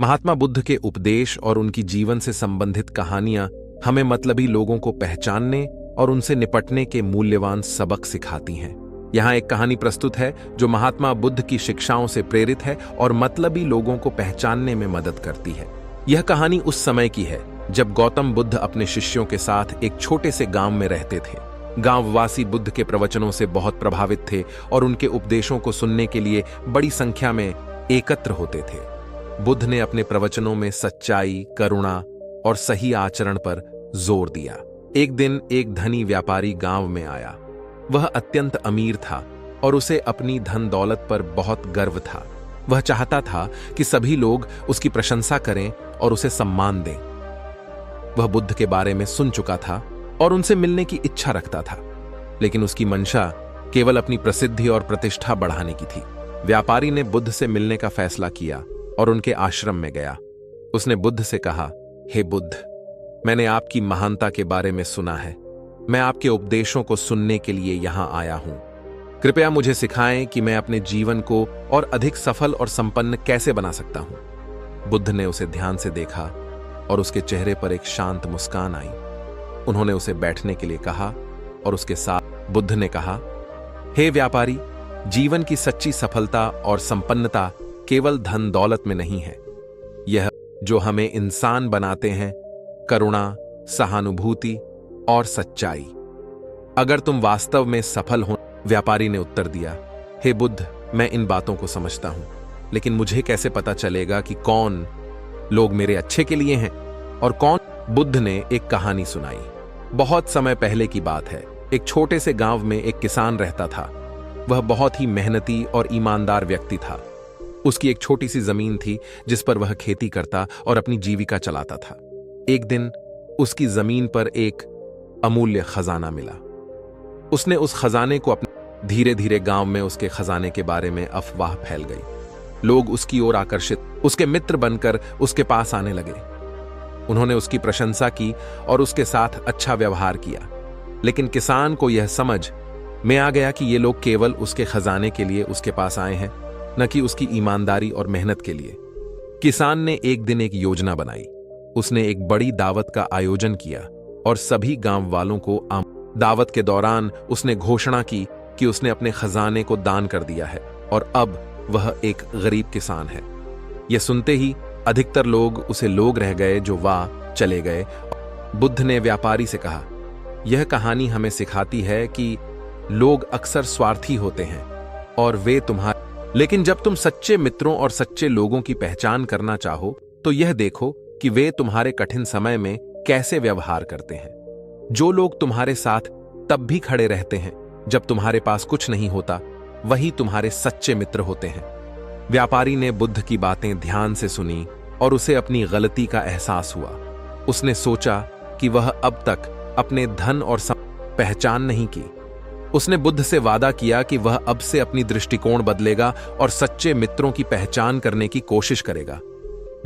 महात्मा बुद्ध के उपदेश और उनकी जीवन से संबंधित कहानियां हमें मतलबी लोगों को पहचानने और उनसे निपटने के मूल्यवान सबक सिखाती हैं। यहाँ एक कहानी प्रस्तुत है जो महात्मा बुद्ध की शिक्षाओं से प्रेरित है और मतलबी लोगों को पहचानने में मदद करती है। यह कहानी उस समय की है जब गौतम बुद्ध अपने शिष्यों के साथ एक छोटे से गांव में रहते थे। गांववासी बुद्ध के प्रवचनों से बहुत प्रभावित थे और उनके उपदेशों को सुनने के लिए बड़ी संख्या में एकत्र होते थे। बुद्ध ने अपने प्रवचनों में सच्चाई, करुणा और सही आचरण पर जोर दिया। एक दिन एक धनी व्यापारी गांव में आया। वह अत्यंत अमीर था और उसे अपनी धन दौलत पर बहुत गर्व था। वह चाहता था कि सभी लोग उसकी प्रशंसा करें और उसे सम्मान दें। वह बुद्ध के बारे में सुन चुका था और उनसे मिलने की इच्छा रखता था, लेकिन उसकी मंशा केवल अपनी प्रसिद्धि और प्रतिष्ठा बढ़ाने की थी। व्यापारी ने बुद्ध से मिलने का फैसला किया और उनके आश्रम में गया। उसने बुद्ध से कहा, हे बुद्ध, मैंने आपकी महानता के बारे में सुना है। मैं आपके उपदेशों को सुनने के लिए यहां आया हूं। कृपया मुझे सिखाएं कि मैं अपने जीवन को और अधिक सफल और संपन्न कैसे बना सकता हूं। बुद्ध ने उसे ध्यान से देखा और उसके चेहरे पर एक शांत मुस्कान आई। उन्होंने उसे बैठने के लिए कहा और उसके साथ बुद्ध ने कहा, हे व्यापारी, जीवन की सच्ची सफलता और संपन्नता केवल धन दौलत में नहीं है। यह जो हमें इंसान बनाते हैं, करुणा, सहानुभूति और सच्चाई। अगर तुम वास्तव में सफल हो। व्यापारी ने उत्तर दिया, हे बुद्ध, मैं इन बातों को समझता हूं, लेकिन मुझे कैसे पता चलेगा कि कौन लोग मेरे अच्छे के लिए हैं और कौन। बुद्ध ने एक कहानी सुनाई। बहुत समय पहले की बात है। एक छोटे से गांव में एक किसान रहता था। वह बहुत ही मेहनती और ईमानदार व्यक्ति था। उसकी एक छोटी सी जमीन थी जिस पर वह खेती करता और अपनी जीविका चलाता था। एक दिन उसकी जमीन पर एक अमूल्य खजाना मिला। उसने उस खजाने को धीरे धीरे गांव में उसके खजाने के बारे में अफवाह फैल गई। लोग उसकी ओर आकर्षित, उसके मित्र बनकर उसके पास आने लगे। उन्होंने उसकी प्रशंसा की और उसके साथ अच्छा व्यवहार किया। लेकिन किसान को यह समझ में आ गया कि ये लोग केवल उसके खजाने के लिए उसके पास आए हैं, न कि उसकी ईमानदारी और मेहनत के लिए। किसान ने एक दिन एक योजना बनाई। उसने एक बड़ी दावत का आयोजन किया और सभी गांव वालों को दावत के दौरान उसने घोषणा की कि उसने अपने खजाने को दान कर दिया है और अब वह एक गरीब किसान है। यह सुनते ही अधिकतर लोग उसे लोग रह गए जो वाह चले गए। बुद्ध ने व्यापारी से कहा, यह कहानी हमें सिखाती है कि लोग अक्सर स्वार्थी होते हैं और वे लेकिन जब तुम सच्चे मित्रों और सच्चे लोगों की पहचान करना चाहो तो यह देखो कि वे तुम्हारे कठिन समय में कैसे व्यवहार करते हैं। जो लोग तुम्हारे साथ तब भी खड़े रहते हैं जब तुम्हारे पास कुछ नहीं होता, वही तुम्हारे सच्चे मित्र होते हैं। व्यापारी ने बुद्ध की बातें ध्यान से सुनी और उसे अपनी गलती का एहसास हुआ। उसने सोचा कि वह अब तक अपने धन और पहचान नहीं की। उसने बुद्ध से वादा किया कि वह अब से अपनी दृष्टिकोण बदलेगा और सच्चे मित्रों की पहचान करने की कोशिश करेगा।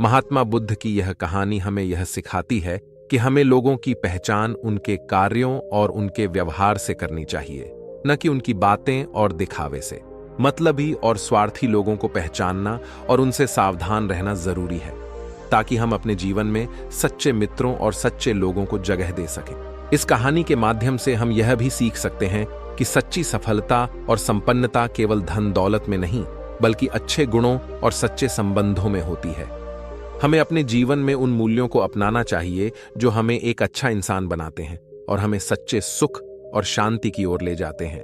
महात्मा बुद्ध की यह कहानी हमें यह सिखाती है कि हमें लोगों की पहचान उनके कार्यों और उनके व्यवहार से करनी चाहिए, न कि उनकी बातें और दिखावे से। मतलबी और स्वार्थी लोगों को पहचानना और उनसे सावधान रहना जरूरी है, ताकि हम अपने जीवन में सच्चे मित्रों और सच्चे लोगों को जगह दे सकें। इस कहानी के माध्यम से हम यह भी सीख सकते हैं कि सच्ची सफलता और संपन्नता केवल धन दौलत में नहीं, बल्कि अच्छे गुणों और सच्चे संबंधों में होती है। हमें अपने जीवन में उन मूल्यों को अपनाना चाहिए जो हमें एक अच्छा इंसान बनाते हैं और हमें सच्चे सुख और शांति की ओर ले जाते हैं।